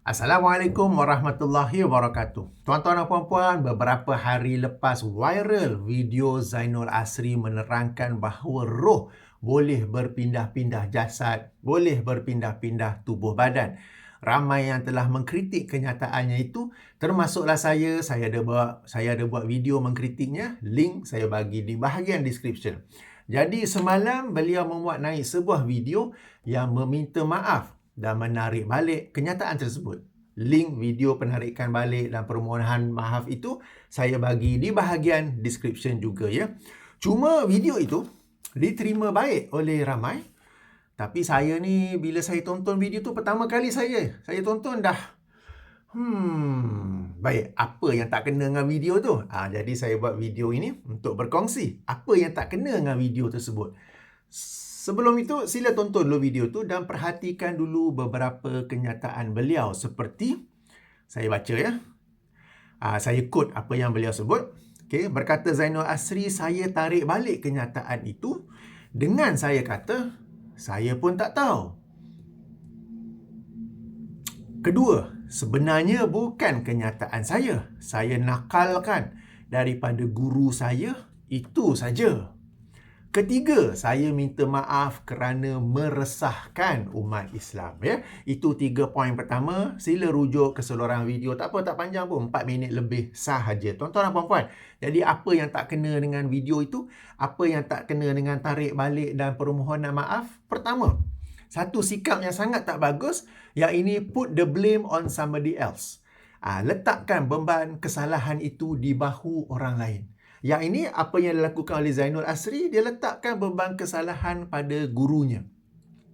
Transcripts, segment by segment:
Assalamualaikum warahmatullahi wabarakatuh. Tuan-tuan dan puan-puan, beberapa hari lepas viral video Zainul Asri menerangkan bahawa roh boleh berpindah-pindah jasad, boleh berpindah-pindah tubuh badan. Ramai yang telah mengkritik kenyataannya itu, termasuklah saya. Saya ada buat video mengkritiknya. Link saya bagi di bahagian description. Jadi semalam beliau membuat naik sebuah video yang meminta maaf dan menarik balik kenyataan tersebut. Link video penarikan balik dan permohonan maaf itu saya bagi di bahagian description juga ya. Cuma video itu diterima baik oleh ramai. Tapi saya ni bila saya tonton video tu pertama kali saya tonton dah baik, apa yang tak kena dengan video tu? Jadi saya buat video ini untuk berkongsi apa yang tak kena dengan video tersebut. Sebelum itu, sila tonton dulu video tu dan perhatikan dulu beberapa kenyataan beliau. Seperti, saya baca ya. Saya quote apa yang beliau sebut. Okay, berkata Zainul Asri, saya tarik balik kenyataan itu dengan saya kata, saya pun tak tahu. Kedua, sebenarnya bukan kenyataan saya. Saya nakalkan daripada guru saya, itu saja. Ketiga, saya minta maaf kerana meresahkan umat Islam. Ya. Itu 3 poin pertama. Sila rujuk keseluruhan video. Tak apa, tak panjang pun. 4 minit lebih sahaja. Tuan-tuan dan puan-puan. Jadi apa yang tak kena dengan video itu? Apa yang tak kena dengan tarik balik dan permohonan maaf? Pertama, satu sikap yang sangat tak bagus. Yang ini put the blame on somebody else. Letakkan beban kesalahan itu di bahu orang lain. Yang ini apa yang dilakukan oleh Zainul Asri, dia letakkan beban kesalahan pada gurunya.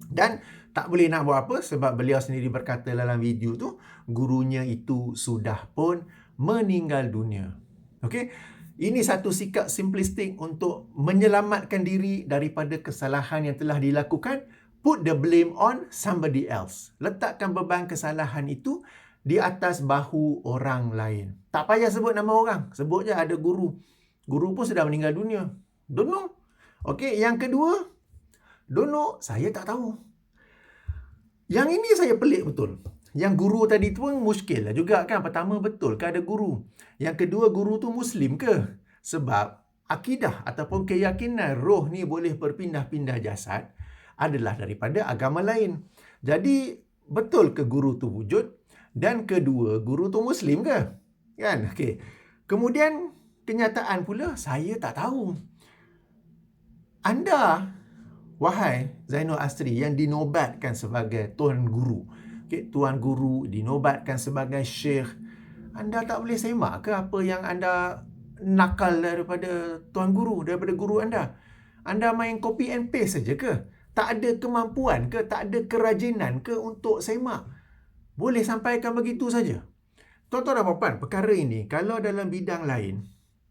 Dan tak boleh nak buat apa sebab beliau sendiri berkata dalam video tu, gurunya itu sudah pun meninggal dunia. Okey? Ini satu sikap simplistik untuk menyelamatkan diri daripada kesalahan yang telah dilakukan. Put the blame on somebody else. Letakkan beban kesalahan itu di atas bahu orang lain. Tak payah sebut nama orang. Sebut je ada guru. Guru pun sudah meninggal dunia. Don't know. Okey, yang kedua, don't know, saya tak tahu. Yang ini saya pelik betul. Yang guru tadi tu pun muskil lah juga kan. Pertama, betul ke ada guru? Yang kedua, guru tu Muslim ke? Sebab akidah ataupun keyakinan roh ni boleh berpindah-pindah jasad adalah daripada agama lain. Jadi, betul ke guru tu wujud? Dan kedua, guru tu Muslim ke? Kan? Okey. Kemudian, kenyataan pula, saya tak tahu. Anda, wahai Zainul Asri, yang dinobatkan sebagai Tuan Guru. Okay, Tuan Guru dinobatkan sebagai Syekh. Anda tak boleh semak ke apa yang anda nakal daripada Tuan Guru, daripada guru anda? Anda main copy and paste saja ke? Tak ada kemampuan ke? Tak ada kerajinan ke untuk semak? Boleh sampaikan begitu saja? Tuan-tuan dan puan-puan, perkara ini, kalau dalam bidang lain,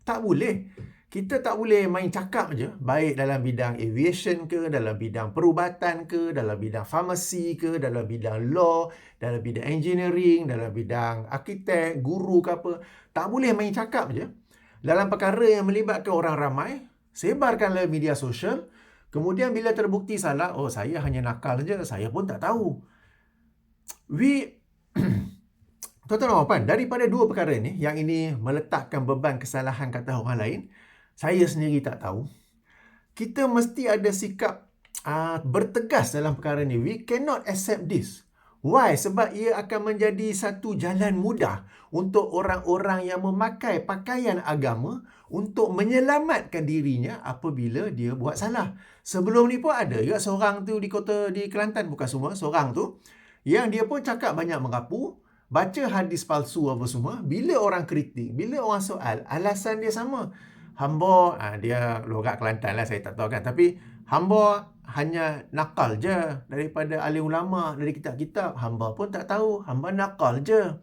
tak boleh. Kita tak boleh main cakap je. Baik dalam bidang aviation ke, dalam bidang perubatan ke, dalam bidang farmasi ke, dalam bidang law, dalam bidang engineering, dalam bidang arkitek, guru ke apa. Tak boleh main cakap je. Dalam perkara yang melibatkan orang ramai, sebarkanlah media sosial. Kemudian bila terbukti salah, oh saya hanya nakal je, saya pun tak tahu. Tuan-tuan dan puan, daripada dua perkara ni, yang ini meletakkan beban kesalahan kata orang lain, saya sendiri tak tahu. Kita mesti ada sikap bertegas dalam perkara ni. We cannot accept this. Why? Sebab ia akan menjadi satu jalan mudah untuk orang-orang yang memakai pakaian agama untuk menyelamatkan dirinya apabila dia buat salah. Sebelum ni pun ada juga seorang tu di Kelantan, bukan semua, seorang tu, yang dia pun cakap banyak mengapu, baca hadis palsu apa semua. Bila orang kritik, bila orang soal, alasan dia sama. Hamba, dia logat Kelantan lah, saya tak tahu kan. Tapi hamba hanya nakal je daripada alim ulama, dari kitab-kitab. Hamba pun tak tahu, hamba nakal je.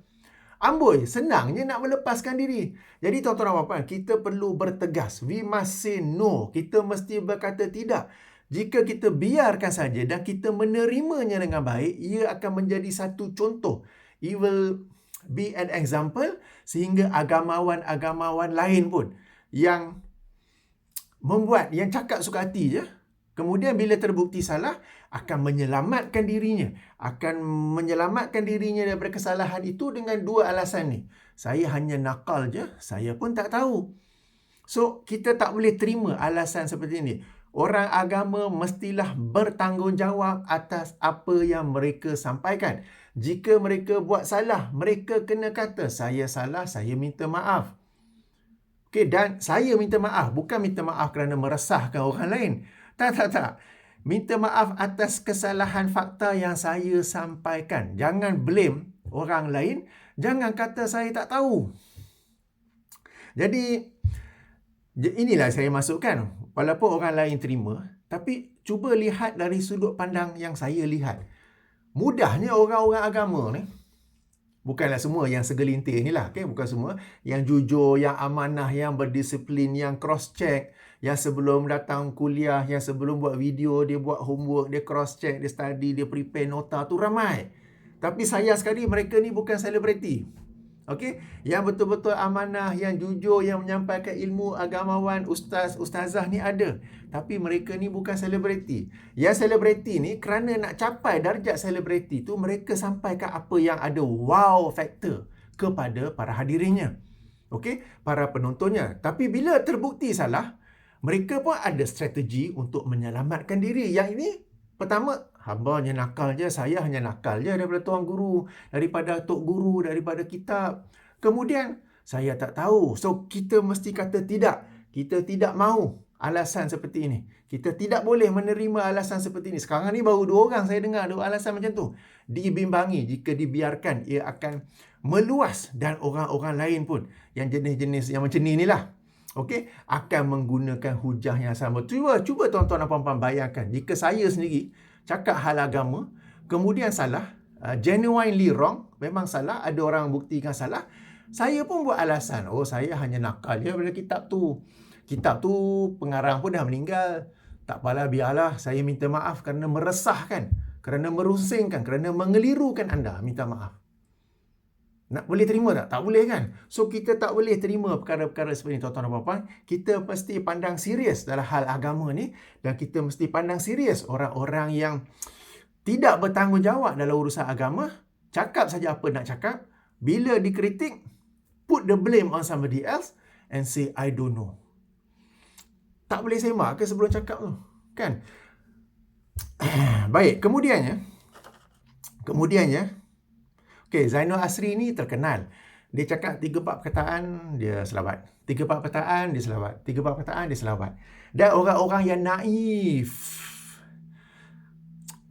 Amboi, senangnya nak melepaskan diri. Jadi tuan-tuan dan puan-puan, kita perlu bertegas. We must say no. Kita mesti berkata tidak. Jika kita biarkan saja dan kita menerimanya dengan baik, ia akan menjadi satu contoh. It will be an example sehingga agamawan-agamawan lain pun yang membuat, yang cakap suka hati je, Kemudian bila terbukti salah, akan menyelamatkan dirinya. Akan menyelamatkan dirinya daripada kesalahan itu dengan dua alasan ni. Saya hanya nakal je, saya pun tak tahu. So, kita tak boleh terima alasan seperti ini. Orang agama mestilah bertanggungjawab atas apa yang mereka sampaikan. Jika mereka buat salah, mereka kena kata, saya salah, saya minta maaf. Okay, dan saya minta maaf, bukan minta maaf kerana meresahkan orang lain. Tak. Minta maaf atas kesalahan fakta yang saya sampaikan. Jangan blame orang lain. Jangan kata saya tak tahu. Jadi, inilah saya masukkan. Walaupun orang lain terima, tapi cuba lihat dari sudut pandang yang saya lihat. Mudahnya orang-orang agama ni, bukanlah semua yang segelintir ni lah, okay? Bukan semua. Yang jujur, yang amanah, yang berdisiplin, yang cross-check, yang sebelum datang kuliah, yang sebelum buat video, dia buat homework, dia cross-check, dia study, dia prepare nota, tu ramai. Tapi sayang sekali mereka ni bukan selebriti. Okey, yang betul-betul amanah, yang jujur, yang menyampaikan ilmu, agamawan, ustaz, ustazah ni ada. Tapi mereka ni bukan selebriti. Yang selebriti ni kerana nak capai darjat selebriti tu, mereka sampaikan apa yang ada wow factor kepada para hadirinnya. Okey, para penontonnya. Tapi bila terbukti salah, mereka pun ada strategi untuk menyelamatkan diri. Yang ini, pertama, hamba hanya nakal je, saya hanya nakal je daripada tuan guru, daripada tok guru, daripada kitab. Kemudian, saya tak tahu. So, kita mesti kata tidak. Kita tidak mahu alasan seperti ini. Kita tidak boleh menerima alasan seperti ini. Sekarang ni baru 2 orang saya dengar ada alasan macam tu. Dibimbangi, jika dibiarkan, ia akan meluas dan orang-orang lain pun yang jenis-jenis yang macam ni lah. Okey, akan menggunakan hujah yang sama. Cuba tuan-tuan dan puan-puan bayangkan, jika saya sendiri cakap hal agama, kemudian salah, genuinely wrong, memang salah, ada orang buktikan salah, saya pun buat alasan, oh saya hanya nakal je pada kitab tu. Kitab tu pengarang pun dah meninggal. Tak apalah, biarlah, saya minta maaf kerana meresahkan, kerana merusingkan, kerana mengelirukan anda, minta maaf. Nak boleh terima tak? Tak boleh kan? So, kita tak boleh terima perkara-perkara seperti ini, tuan-tuan dan puan-puan. Kita mesti pandang serius dalam hal agama ni, dan kita mesti pandang serius orang-orang yang tidak bertanggungjawab dalam urusan agama, cakap saja apa nak cakap, bila dikritik, put the blame on somebody else and say, I don't know. Tak boleh semak ke sebelum cakap tu? Kan? Baik, kemudiannya, okay, Zainul Asri ni terkenal. Dia cakap 3-4 perkataan, dia selawat. 3-4 perkataan, dia selawat. 3-4 perkataan, dia selawat. Dan orang-orang yang naif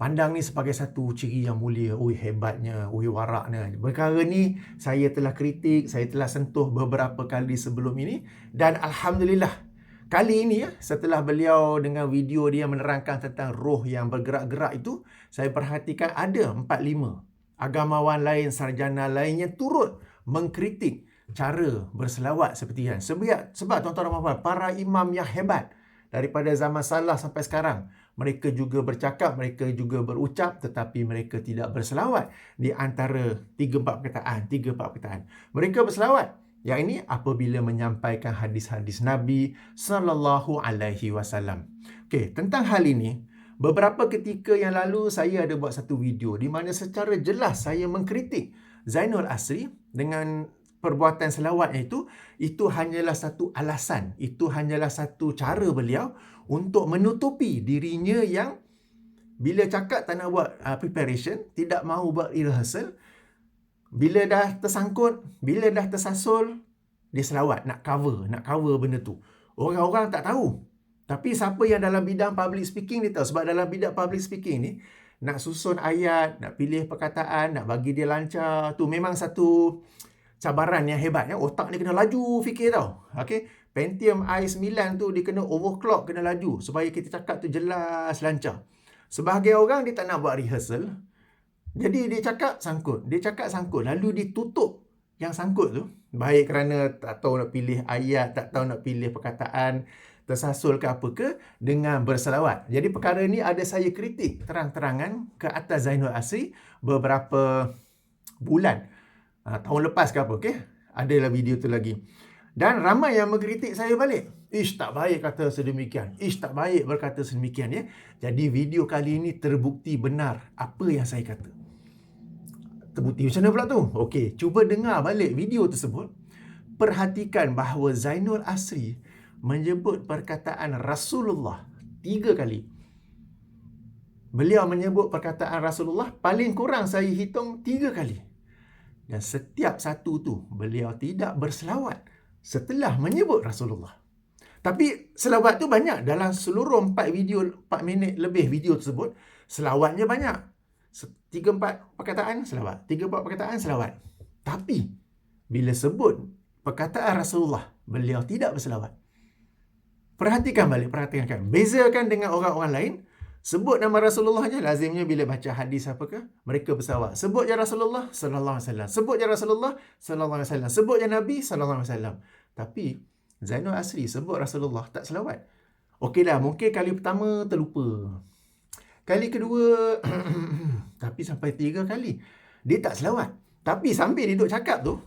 pandang ni sebagai satu ciri yang mulia. Ui, hebatnya, ui, waraknya. Perkara ni saya telah kritik, saya telah sentuh beberapa kali sebelum ini. Dan Alhamdulillah, kali ini setelah beliau dengan video dia menerangkan tentang roh yang bergerak-gerak itu, saya perhatikan ada 4-5 agamawan lain, sarjana lain yang turut mengkritik cara berselawat seperti yang sebab tuan-tuan dan puan-puan, para imam yang hebat daripada zaman Salaf sampai sekarang, mereka juga bercakap, mereka juga berucap, tetapi mereka tidak berselawat di antara 3-4 perkataan. Mereka berselawat. Yang ini apabila menyampaikan hadis-hadis Nabi sallallahu alaihi wasallam. Okey, tentang hal ini, beberapa ketika yang lalu saya ada buat satu video di mana secara jelas saya mengkritik Zainul Asri dengan perbuatan selawatnya itu hanyalah satu alasan, itu hanyalah satu cara beliau untuk menutupi dirinya yang bila cakap tak nak buat preparation, tidak mahu buat rehearsal, bila dah tersangkut, bila dah tersasul, dia selawat, nak cover benda tu. Orang-orang tak tahu. Tapi siapa yang dalam bidang public speaking dia tahu. Sebab dalam bidang public speaking ni, nak susun ayat, nak pilih perkataan, nak bagi dia lancar, tu memang satu cabaran yang hebat. Otak ni kena laju fikir tau. Okay? Pentium i9 tu dia kena overclock, kena laju. Supaya kita cakap tu jelas, lancar. Sebahagian orang dia tak nak buat rehearsal. Jadi dia cakap sangkut. Lalu dia tutup yang sangkut tu. Baik kerana tak tahu nak pilih ayat, tak tahu nak pilih perkataan, tersasul ke apa ke, dengan berselawat. Jadi perkara ni ada saya kritik terang-terangan ke atas Zainul Asri beberapa bulan. Tahun lepas ke apa, okay? Adalah video tu lagi. Dan ramai yang mengkritik saya balik. Ish, tak baik kata sedemikian. Ish, tak baik berkata sedemikian, ya. Jadi video kali ini terbukti benar apa yang saya kata. Terbukti macam mana pula tu? Okey, cuba dengar balik video tersebut. Perhatikan bahawa Zainul Asri menyebut perkataan Rasulullah 3 kali. Beliau menyebut perkataan Rasulullah paling kurang saya hitung 3 kali. Dan setiap satu tu beliau tidak berselawat setelah menyebut Rasulullah. Tapi selawat tu banyak. Dalam seluruh 4 minit lebih video tersebut, selawatnya banyak. 3-4 perkataan selawat. 3-4 perkataan selawat. Tapi bila sebut perkataan Rasulullah, beliau tidak berselawat. Perhatikan balik, perhatikan. Bezakan dengan orang-orang lain, sebut nama Rasulullah je, lazimnya bila baca hadis apakah, mereka berselawat. Sebut je Rasulullah sallallahu alaihi wasallam. Sebut je Rasulullah sallallahu alaihi wasallam. Sebut je Nabi sallallahu alaihi wasallam. Tapi Zainul Asri sebut Rasulullah, tak selawat. Okeylah, mungkin kali pertama terlupa. Kali kedua, tapi sampai 3 kali, dia tak selawat. Tapi sambil dia duduk cakap tu,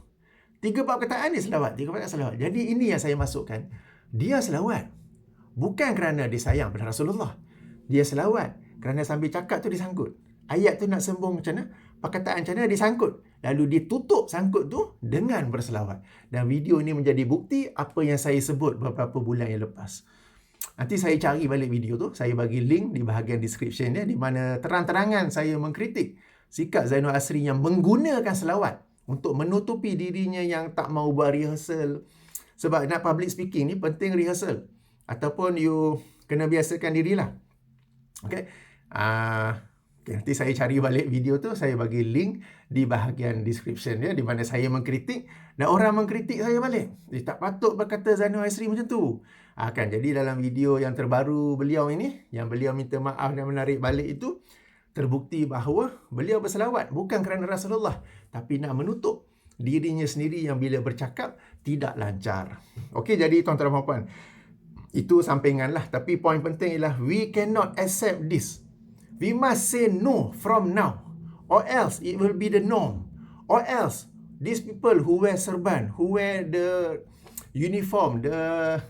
3-4 perkataan dia selawat. 3 perkataan selawat. Jadi ini yang saya masukkan. Dia selawat. Bukan kerana dia sayang pada Rasulullah. Dia selawat kerana sambil cakap tu disangkut. Ayat tu nak sambung macam mana? Perkataan macam mana disangkut. Lalu dia tutup sangkut tu dengan berselawat. Dan video ini menjadi bukti apa yang saya sebut beberapa bulan yang lepas. Nanti saya cari balik video tu. Saya bagi link di bahagian description dia, di mana terang-terangan saya mengkritik sikap Zainul Asri yang menggunakan selawat untuk menutupi dirinya yang tak mau buat rehearsal. Sebab nak public speaking ni penting rehearsal. Ataupun you kena biasakan dirilah. Okay. Okay, nanti saya cari balik video tu, saya bagi link di bahagian description dia, di mana saya mengkritik dan orang mengkritik saya balik. Dia tak patut berkata Zainul Asri macam tu. Kan, jadi dalam video yang terbaru beliau ini, yang beliau minta maaf dan menarik balik itu, terbukti bahawa beliau berselawat bukan kerana Rasulullah, tapi nak menutup dirinya sendiri yang bila bercakap tidak lancar. Okey, jadi tuan-tuan dan puan-puan, itu sampingan lah. Tapi poin penting ialah we cannot accept this. We must say no from now, or else it will be the norm. Or else these people who wear serban, who wear the uniform, the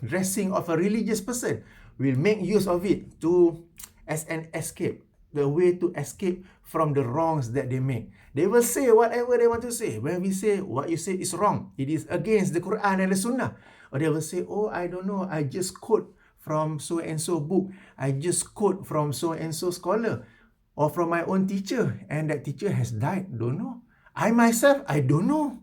dressing of a religious person, will make use of it as an escape, the way to escape from the wrongs that they make. They will say whatever they want to say. When we say what you say is wrong, it is against the Quran and the Sunnah. Or they will say, oh, I don't know, I just quote from so and so book. I just quote from so and so scholar. Or from my own teacher. And that teacher has died. Don't know. I myself, I don't know.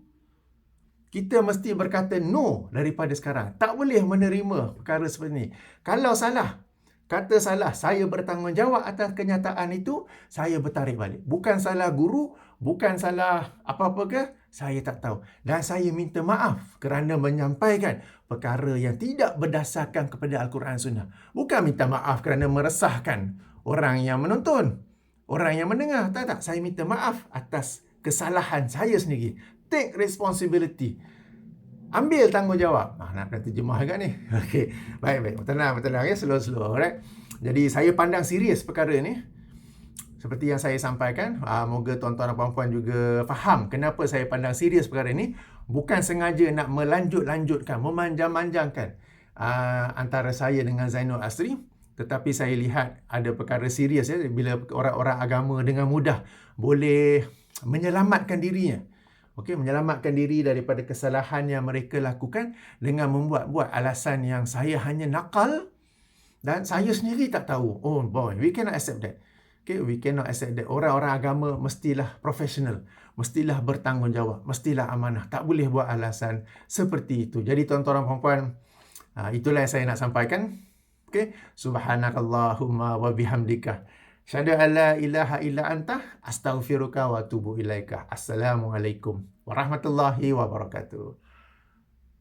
Kita mesti berkata no daripada sekarang. Tak boleh menerima perkara seperti ini. Kalau salah, kata salah, saya bertanggungjawab atas kenyataan itu, saya bertarik balik. Bukan salah guru, bukan salah apa-apa ke, saya tak tahu. Dan saya minta maaf kerana menyampaikan perkara yang tidak berdasarkan kepada Al-Quran Sunnah. Bukan minta maaf kerana meresahkan orang yang menonton, orang yang mendengar. Tak. Saya minta maaf atas kesalahan saya sendiri. Take responsibility. Ambil tanggungjawab. Nak terjemah agak ni. Okey. Baik. Tenang ya. Slow. Alright. Jadi saya pandang serius perkara ni. Seperti yang saya sampaikan. Moga tuan-tuan dan puan-puan juga faham kenapa saya pandang serius perkara ni. Bukan sengaja nak melanjutkan, memanjang-manjangkan antara saya dengan Zainul Asri. Tetapi saya lihat ada perkara serius ya. Bila orang-orang agama dengan mudah boleh menyelamatkan dirinya. Okey, menyelamatkan diri daripada kesalahan yang mereka lakukan dengan membuat alasan yang saya hanya nakal dan saya sendiri tak tahu. Oh boy, we cannot accept that. Okay, we cannot accept that. Orang-orang agama mestilah profesional, mestilah bertanggungjawab, mestilah amanah. Tak boleh buat alasan seperti itu. Jadi tuan-tuan dan puan-puan, itulah yang saya nak sampaikan. Okay, subhanakallahumma wa bihamdika. Syahadu an la ilaha illa anta astaghfiruka wa atubu ilaika. Assalamualaikum warahmatullahi wabarakatuh.